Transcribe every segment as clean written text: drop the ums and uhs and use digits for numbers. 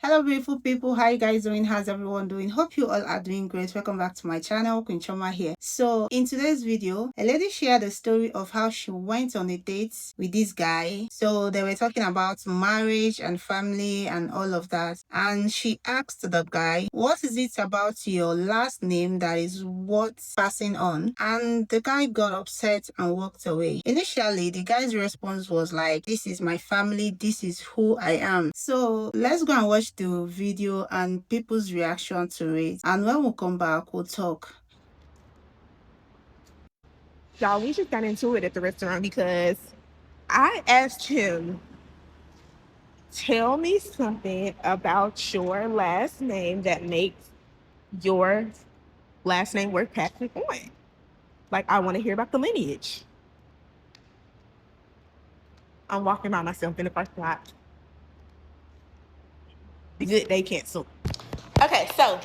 Hello beautiful people, how you guys doing? How's everyone doing? Hope you all are doing great. Welcome back to my channel. Queen Choma here. So in today's video, a lady shared the story of how she went on a date with this guy. So they were talking about marriage and family and all of that, and she asked the guy, what is it about your last name that is worth passing on? And the guy got upset and walked away. Initially the guy's response was like, this is my family, this is who I am. So let's go and watch the video and people's reaction to it, and when we come back we'll talk. Y'all, we just got into it at the restaurant because I asked him, tell me something about your last name that makes your last name worth passing on. Like, I want to hear about the lineage. I'm walking by myself in the parking lot. The good day canceled. Okay, so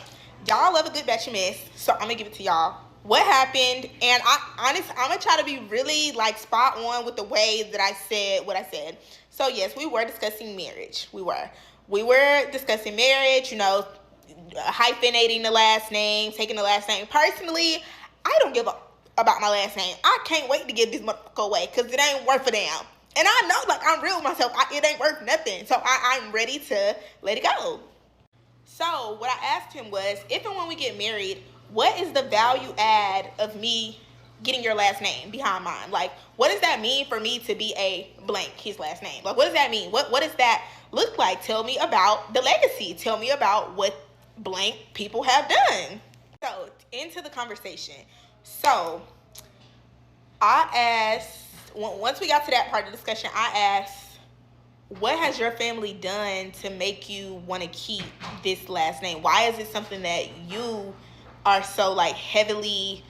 y'all love a good batch of mess, so I'm gonna give it to y'all. What happened? And I'm gonna try to be really like spot on with the way that I said what I said. So yes, we were discussing marriage. We were discussing marriage. You know, hyphenating the last name, taking the last name. Personally, I don't give a about my last name. I can't wait to give this motherfucker away because it ain't worth a damn. And I know, like, I'm real with myself. It ain't worth nothing. So I'm ready to let it go. So what I asked him was, if and when we get married, what is the value add of me getting your last name behind mine? Like, what does that mean for me to be a blank, his last name? Like, what does that mean? What does that look like? Tell me about the legacy. Tell me about what blank people have done. So, into the conversation. So, I asked, once we got to that part of the discussion, I asked, what has your family done to make you want to keep this last name? Why is it something that you are so like heavily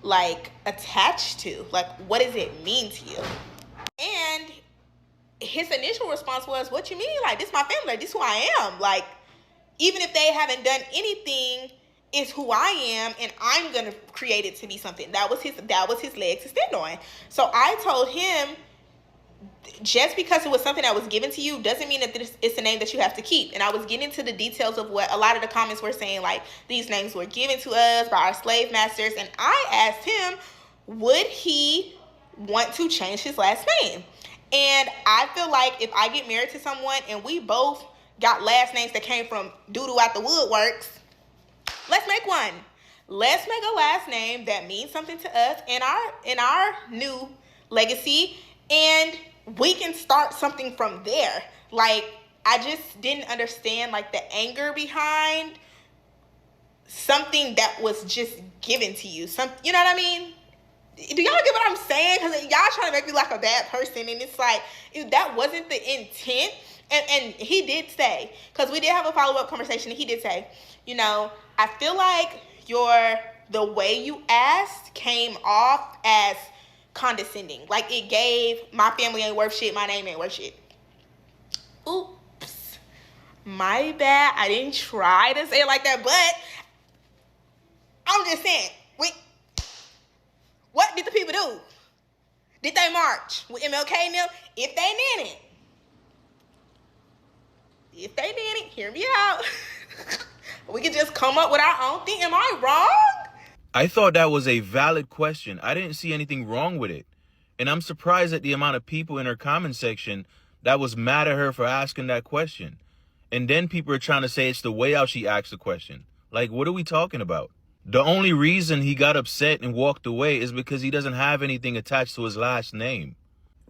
like attached to? Like, what does it mean to you? And his initial response was, what you mean? Like, this is my family. Like, this is who I am. Like, even if they haven't done anything, it's who I am, and I'm gonna create it to be something. That was his leg to stand on. So I told him, just because it was something that was given to you doesn't mean that it's a name that you have to keep. And I was getting into the details of what a lot of the comments were saying, like, these names were given to us by our slave masters. And I asked him, would he want to change his last name? And I feel like if I get married to someone and we both got last names that came from doo-doo out the woodworks, let's make one. Let's make a last name that means something to us in our new legacy, and we can start something from there. Like, I just didn't understand like the anger behind something that was just given to you. You know what I mean? Do y'all get what I'm saying? Because y'all trying to make me like a bad person, and it's like, that wasn't the intent. And he did say, because we did have a follow-up conversation, and he did say, you know, I feel like the way you asked came off as condescending. Like, it gave, my family ain't worth shit, my name ain't worth shit. Oops. My bad. I didn't try to say it like that, but I'm just saying, what did the people do? Did they march with MLK and them? If they didn't, hear me out. We could just come up with our own thing. Am I wrong? I thought that was a valid question. I didn't see anything wrong with it. And I'm surprised at the amount of people in her comment section that was mad at her for asking that question. And then people are trying to say it's the way how she asked the question. Like, what are we talking about? The only reason he got upset and walked away is because he doesn't have anything attached to his last name.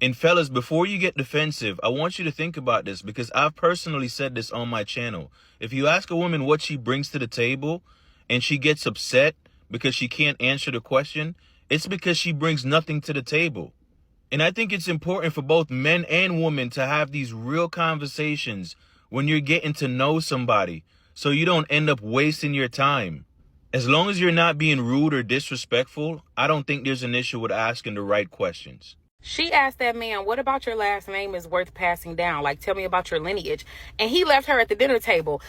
And fellas, before you get defensive, I want you to think about this, because I've personally said this on my channel. If you ask a woman what she brings to the table and she gets upset because she can't answer the question, it's because she brings nothing to the table. And I think it's important for both men and women to have these real conversations when you're getting to know somebody, so you don't end up wasting your time. As long as you're not being rude or disrespectful, I don't think there's an issue with asking the right questions. She asked that man, what about your last name is worth passing down? Like, tell me about your lineage. And he left her at the dinner table.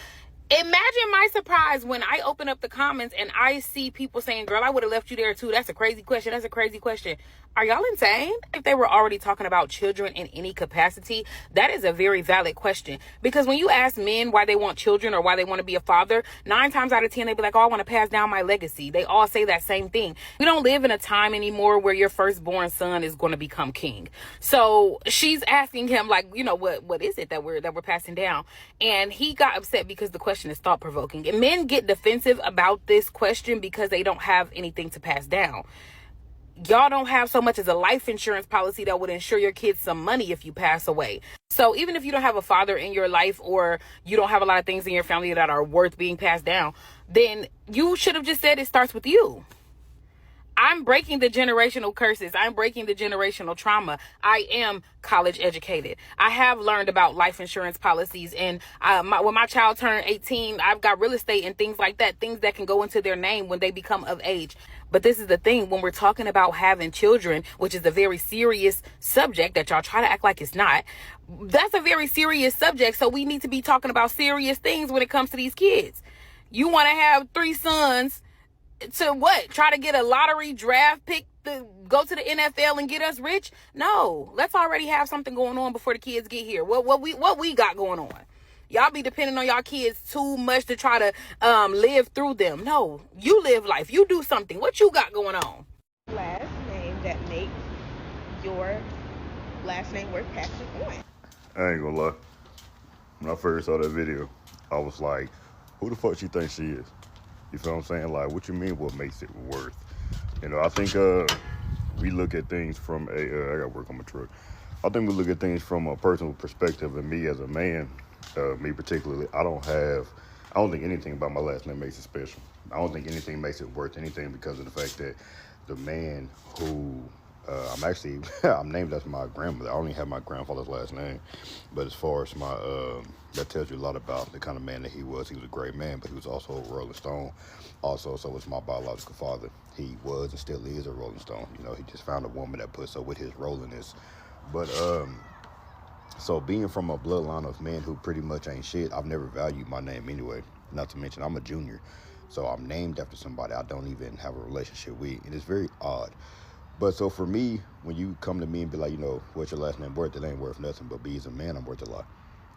Imagine my surprise when I open up the comments and I see people saying, girl, I would have left you there too. That's a crazy question. That's a crazy question. Are y'all insane? If they were already talking about children in any capacity, that is a very valid question. Because when you ask men why they want children or why they want to be a father, 9 times out of 10, they be like, oh, I want to pass down my legacy. They all say that same thing. We don't live in a time anymore where your firstborn son is going to become king. So she's asking him, like, you know, what is it that we're passing down? And he got upset because the question is thought provoking. And men get defensive about this question because they don't have anything to pass down. Y'all don't have so much as a life insurance policy that would insure your kids some money if you pass away. So even if you don't have a father in your life, or you don't have a lot of things in your family that are worth being passed down, then you should have just said it starts with you. I'm breaking the generational curses. I'm breaking the generational trauma. I am college educated. I have learned about life insurance policies. And when my child turned 18, I've got real estate and things like that, things that can go into their name when they become of age. But this is the thing, when we're talking about having children, which is a very serious subject that y'all try to act like it's not, that's a very serious subject. So we need to be talking about serious things when it comes to these kids. You want to have 3 sons to what? Try to get a lottery draft pick to go to the NFL and get us rich? No, let's already have something going on before the kids get here. What we got going on? Y'all be depending on y'all kids too much to try to live through them. No, you live life. You do something. What you got going on? Last name that makes your last name worth passing on. I ain't gonna lie. When I first saw that video, I was like, who the fuck she thinks she is? You feel what I'm saying? Like, what you mean what makes it worth? You know, I think we look at things from I gotta work on my truck. I think we look at things from a personal perspective, and me as a man, me particularly, I don't think anything about my last name makes it special. I don't think anything makes it worth anything because of the fact that the man who I'm named after my grandmother. I only have my grandfather's last name, but as far as my that tells you a lot about the kind of man that he was. He was a great man, but he was also a Rolling Stone. Also, so was my biological father. He was and still is a Rolling Stone. You know, he just found a woman that puts up with his rolliness. But so being from a bloodline of men who pretty much ain't shit, I've never valued my name anyway. Not to mention I'm a junior, so I'm named after somebody I don't even have a relationship with, and it's very odd. But so for me, when you come to me and be like, you know, what's your last name worth? It ain't worth nothing. But B as a man, I'm worth a lot.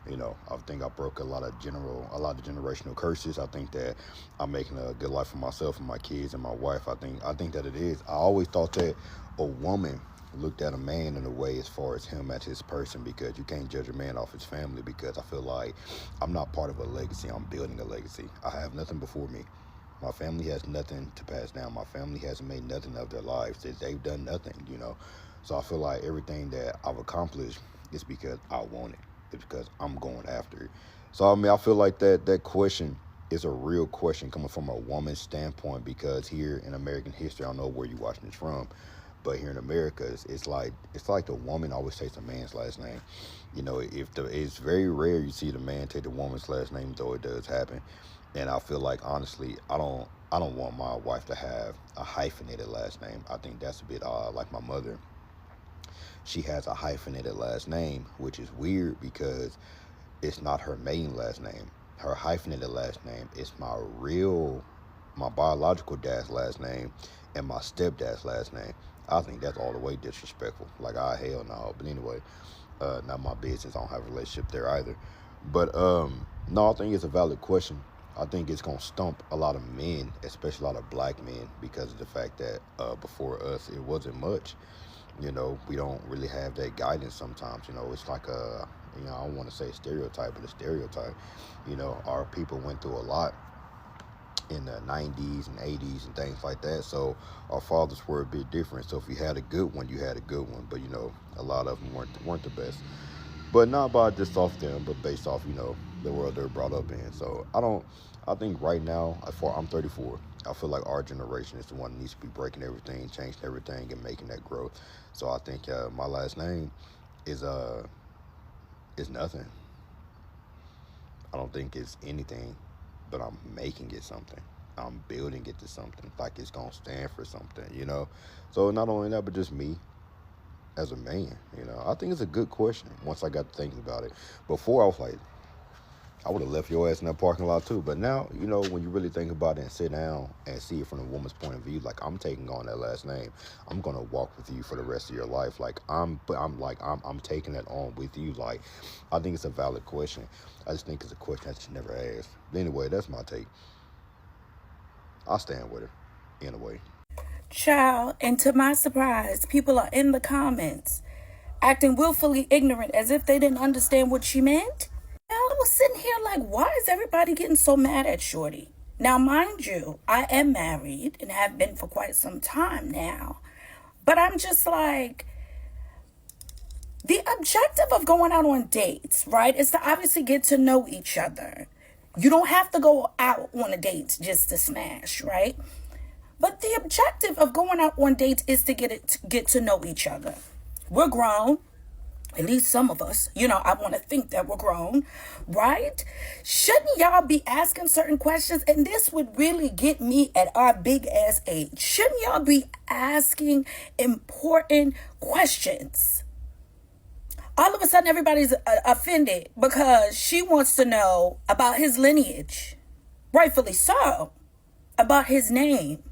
You know, I think I broke a lot of generational curses. I think that I'm making a good life for myself and my kids and my wife. I think that it is. I always thought that a woman looked at a man in a way as far as him as his person, because you can't judge a man off his family, because I feel like I'm not part of a legacy. I'm building a legacy. I have nothing before me. My family has nothing to pass down. My family hasn't made nothing of their lives. They've done nothing, you know. So I feel like everything that I've accomplished is because I want it. It's because I'm going after it. So, I mean, I feel like that question is a real question coming from a woman's standpoint, because here in American history, I don't know where you're watching this from, but here in America, it's like the woman always takes the man's last name. You know, it's very rare you see the man take the woman's last name, though it does happen. And I feel like, honestly, I don't want my wife to have a hyphenated last name. I think that's a bit odd. Like my mother, she has a hyphenated last name, which is weird because it's not her maiden last name. Her hyphenated last name is my biological dad's last name and my stepdad's last name. I think that's all the way disrespectful. Like, hell no. But anyway, not my business. I don't have a relationship there either. But no, I think it's a valid question. I think it's going to stump a lot of men, especially a lot of black men, because of the fact that before us, it wasn't much. You know, we don't really have that guidance sometimes. You know, it's like I don't want to say stereotype, but a stereotype. You know, our people went through a lot in the 90s and 80s and things like that. So our fathers were a bit different. So if you had a good one, you had a good one. But, you know, a lot of them weren't the best. But not by just off them, but based off, you know, the world they're brought up in. So I think right now, I'm 34. I feel like our generation is the one that needs to be breaking everything, changing everything, and making that growth. So I think my last name is nothing. I don't think it's anything, but I'm making it something. I'm building it to something, like it's gonna stand for something, you know. So not only that, but just me as a man, you know. I think it's a good question once I got to thinking about it. Before I was like, I would have left your ass in that parking lot too. But now, you know, when you really think about it and sit down and see it from a woman's point of view, like, I'm taking on that last name. I'm gonna walk with you for the rest of your life. Like, I'm taking that on with you. Like, I think it's a valid question. I just think it's a question that you never asked. But anyway, that's my take. I'll stand with her in a way. Child, and to my surprise, people are in the comments acting willfully ignorant as if they didn't understand what she meant. I was sitting here like, why is everybody getting so mad at Shorty? Now, mind you, I am married and have been for quite some time now. But I'm just like, the objective of going out on dates, right, is to obviously get to know each other. You don't have to go out on a date just to smash, right? But the objective of going out on dates is to get to know each other. We're grown. At least some of us, you know, I want to think that we're grown, right? Shouldn't y'all be asking certain questions? And this would really get me at our big ass age. Shouldn't y'all be asking important questions? All of a sudden, everybody's offended because she wants to know about his lineage. Rightfully so. About his name.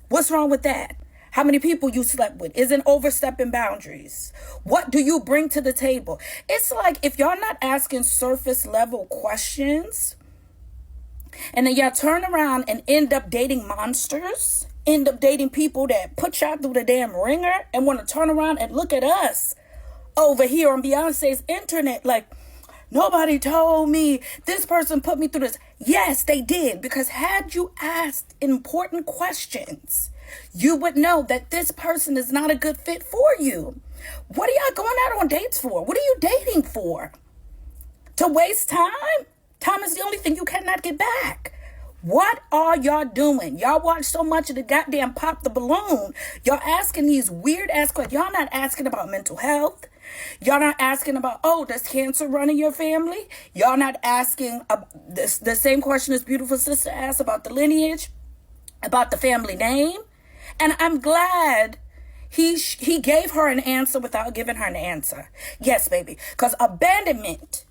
What's wrong with that? How many people you slept with? Isn't overstepping boundaries? What do you bring to the table? It's like, if y'all not asking surface level questions, and then y'all turn around and end up dating monsters, end up dating people that put y'all through the damn ringer and want to turn around and look at us over here on Beyonce's internet like, nobody told me, this person put me through this. Yes, they did, because had you asked important questions, you would know that this person is not a good fit for you. What are y'all going out on dates for? What are you dating for? To waste time? Time is the only thing you cannot get back. What are y'all doing? Y'all watch so much of the goddamn Pop the Balloon. Y'all asking these weird ass questions. Y'all not asking about mental health. Y'all not asking about, oh, does cancer run in your family? Y'all not asking the same question this beautiful sister asked about the lineage, about the family name. And I'm glad he gave her an answer without giving her an answer. Yes, baby. Because abandonment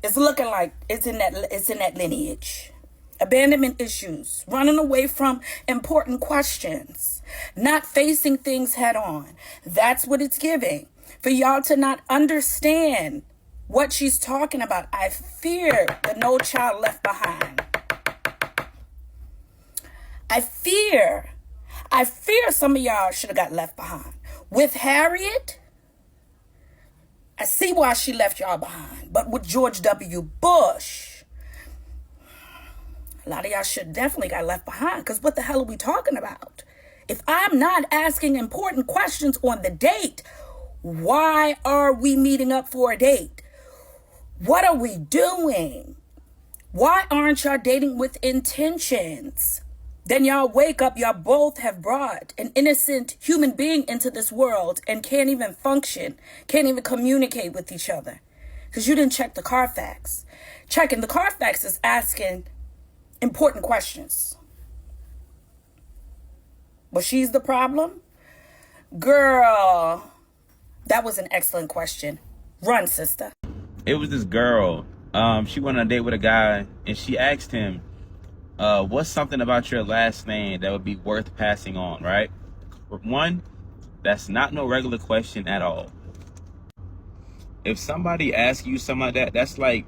is looking like it's in that lineage. Abandonment issues, running away from important questions, not facing things head on. That's what it's giving. For y'all to not understand what she's talking about. I fear the No Child Left Behind. I fear some of y'all should have got left behind. With Harriet, I see why she left y'all behind. But with George W. Bush, a lot of y'all should definitely got left behind. Because what the hell are we talking about? If I'm not asking important questions on the date, why are we meeting up for a date? What are we doing? Why aren't y'all dating with intentions? Then y'all wake up, y'all both have brought an innocent human being into this world and can't even function, can't even communicate with each other. Because you didn't check the Carfax. Checking the Carfax is asking important questions. But she's the problem? Girl, that was an excellent question. Run, sister. It was this girl. She went on a date with a guy, and she asked him, what's something about your last name that would be worth passing on, right? One, that's not no regular question at all. If somebody asks you something like that, that's like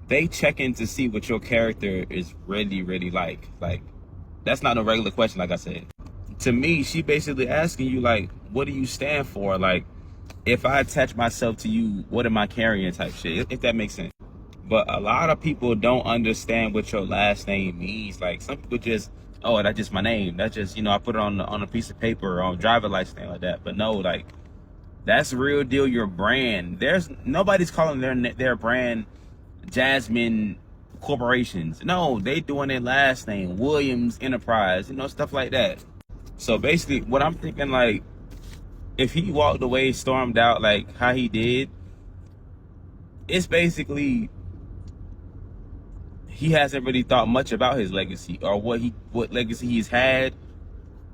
they checking to see what your character is really, really like. Like, that's not no regular question, like I said. To me, she basically asking you, like, what do you stand for? Like, if I attach myself to you, what am I carrying type shit, if that makes sense. But a lot of people don't understand what your last name means. Like, some people just, oh, that's just my name. That's just, you know, I put it on a piece of paper or on driver license, thing like that. But no, like, that's real deal your brand. Nobody's calling their brand Jasmine Corporations. No, they doing their last name, Williams Enterprise, you know, stuff like that. So basically, what I'm thinking, like, if he walked away, stormed out like how he did, it's basically he hasn't really thought much about his legacy or what legacy he's had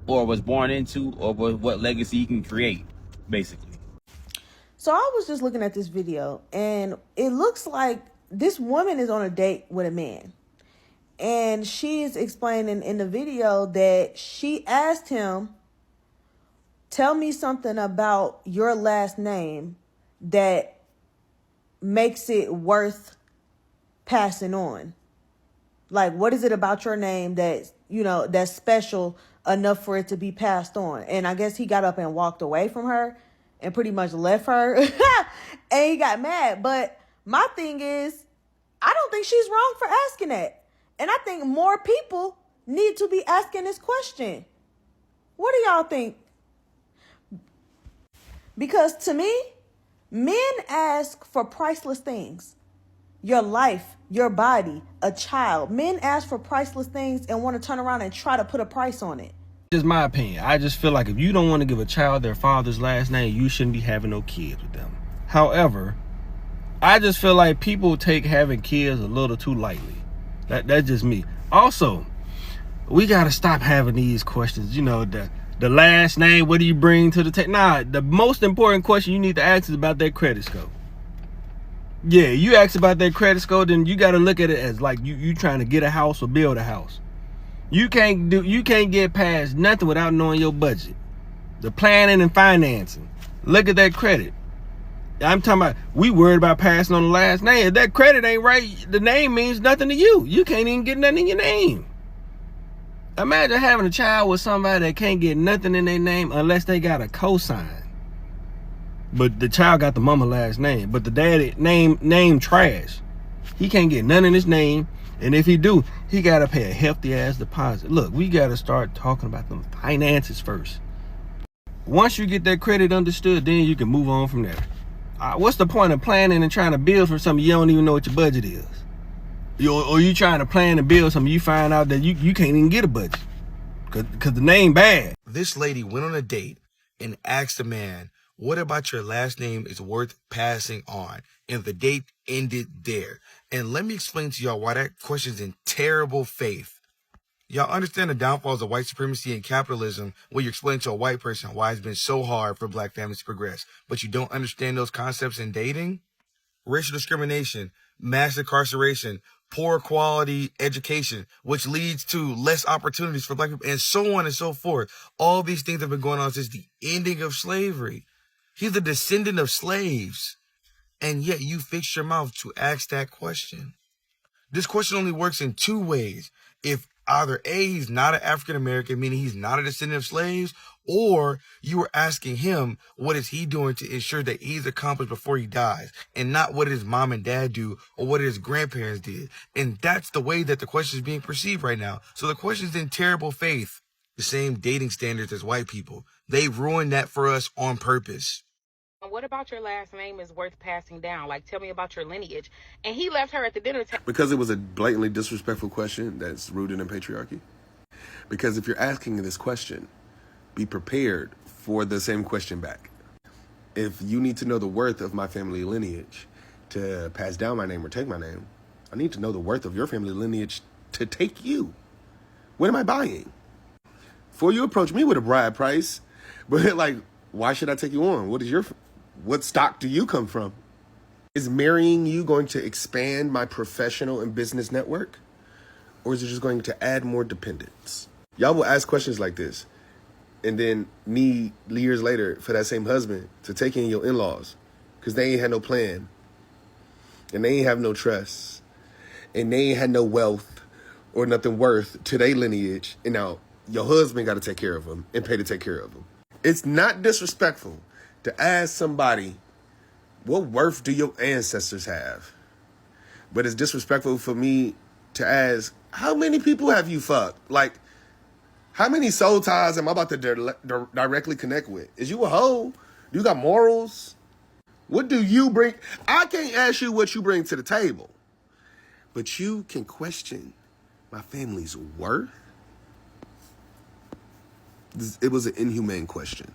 or was born into or what legacy he can create, basically. So I was just looking at this video, and it looks like this woman is on a date with a man. And she is explaining in the video that she asked him, tell me something about your last name that makes it worth passing on. Like, what is it about your name that, you know, that's special enough for it to be passed on? And I guess he got up and walked away from her and pretty much left her. And he got mad. But my thing is, I don't think she's wrong for asking that. And I think more people need to be asking this question. What do y'all think? Because to me, men ask for priceless things. Your life, your body, a child. Men ask for priceless things and want to turn around and try to put a price on it. Just my opinion. I just feel like if you don't want to give a child their father's last name, you shouldn't be having no kids with them. However, I just feel like people take having kids a little too lightly. That's just me. Also, we got to stop having these questions. You know, the last name, what do you bring to the table? Nah, the most important question you need to ask is about their credit score. Yeah, you ask about their credit score, then you got to look at it as like you trying to get a house or build a house. You can't get past nothing without knowing your budget. The planning and financing. Look at that credit. I'm talking about, we worried about passing on the last name. If that credit ain't right, the name means nothing to you. You can't even get nothing in your name. Imagine having a child with somebody that can't get nothing in their name unless they got a cosign. But the child got the mama last name, but the daddy name trash. He can't get none in his name, and if he do, he gotta pay a hefty ass deposit. Look, we gotta start talking about them finances first. Once you get that credit understood, then you can move on from there. What's the point of planning and trying to build for something you don't even know what your budget is? Or you trying to plan and build something, you find out that you can't even get a budget because the name bad. This lady went on a date and asked the man, what about your last name is worth passing on? And the date ended there. And let me explain to y'all why that question's in terrible faith. Y'all understand the downfalls of white supremacy and capitalism when you explain to a white person why it's been so hard for black families to progress, but you don't understand those concepts in dating? Racial discrimination, mass incarceration, poor quality education, which leads to less opportunities for black people, and so on and so forth. All these things have been going on since the ending of slavery. He's a descendant of slaves, and yet you fixed your mouth to ask that question. This question only works in two ways. If either A, he's not an African-American, meaning he's not a descendant of slaves, or you were asking him, what is he doing to ensure that he's accomplished before he dies, and not what did his mom and dad do, or what his grandparents did. And that's the way that the question is being perceived right now. So the question is in terrible faith. The same dating standards as white people. They ruined that for us on purpose. What about your last name is worth passing down? Like, tell me about your lineage. And he left her at the dinner table. Because it was a blatantly disrespectful question that's rooted in patriarchy. Because if you're asking this question, be prepared for the same question back. If you need to know the worth of my family lineage to pass down my name or take my name, I need to know the worth of your family lineage to take you. What am I buying? Before you approach me with a bride price, but like, why should I take you on? What stock do you come from? Is marrying you going to expand my professional and business network? Or is it just going to add more dependence? Y'all will ask questions like this and then need years later for that same husband to take in your in-laws because they ain't had no plan and they ain't have no trust and they ain't had no wealth or nothing worth to their lineage. And now your husband got to take care of them and pay to take care of them. It's not disrespectful to ask somebody, what worth do your ancestors have? But it's disrespectful for me to ask, how many people have you fucked? Like, how many soul ties am I about to directly connect with? Is you a hoe? Do you got morals? What do you bring? I can't ask you what you bring to the table, but you can question my family's worth. It was an inhumane question.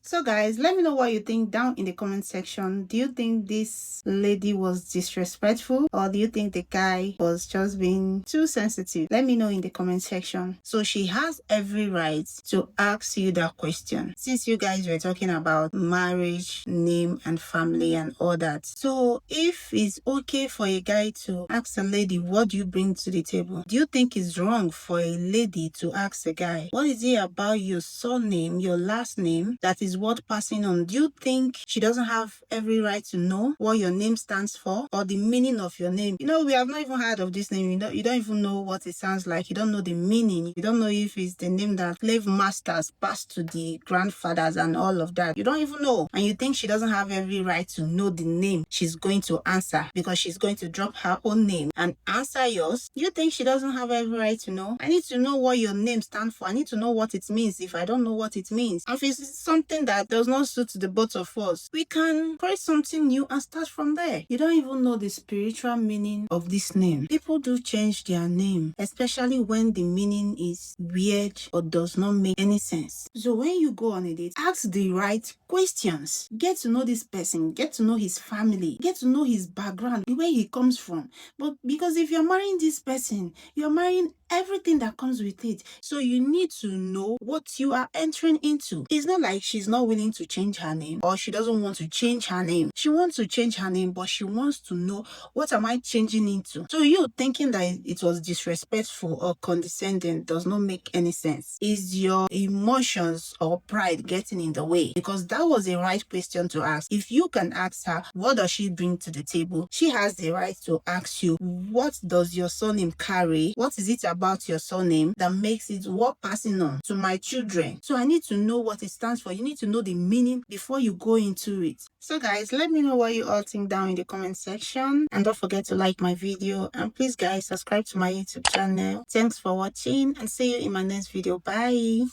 So guys, let me know what you think down in the comment section. Do you think this lady was disrespectful, or do you think the guy was just being too sensitive? Let me know in the comment section. So she has every right to ask you that question, since you guys were talking about marriage, name and family and all that. So if it's okay for a guy to ask a lady, what do you bring to the table? Do you think it's wrong for a lady to ask a guy, what is it about your surname, your last name, that is worth passing on? Do you think she doesn't have every right to know what your name stands for, or the meaning of your name? You know, we have not even heard of this name. You don't even know what it sounds like. You don't know the meaning. You don't know if it's the name that slave masters passed to the grandfathers and all of that. You don't even know. And you think she doesn't have every right to know the name she's going to answer, because she's going to drop her own name and answer yours? You think she doesn't have every right to know? I need to know what your name stands for. I need to know what it means if I don't know what it means. And if it's something that does not suit the both of us, we can create something new and start from there. You don't even know the spiritual meaning of this name. People do change their name, especially when the meaning is weird or does not make any sense. So when you go on a date, ask the right questions. Get to know this person, get to know his family, get to know his background, where he comes from. But because if you're marrying this person, you're marrying everything that comes with it. So you need to know what you are entering into. It's not like she's not willing to change her name, or she doesn't want to change her name. She wants to change her name, but she wants to know, what am I changing into? So you thinking that it was disrespectful or condescending does not make any sense. Is your emotions or pride getting in the way? Because that was a right question to ask. If you can ask her, what does she bring to the table? She has the right to ask you, what does your surname carry? What is it about your surname that makes it worth passing on to my children? So I need to know what it stands for. You need to know the meaning before you go into it. So guys, let me know what you all think down in the comment section, and don't forget to like my video, and please guys, subscribe to my YouTube channel. Thanks for watching, and see you in my next video. Bye.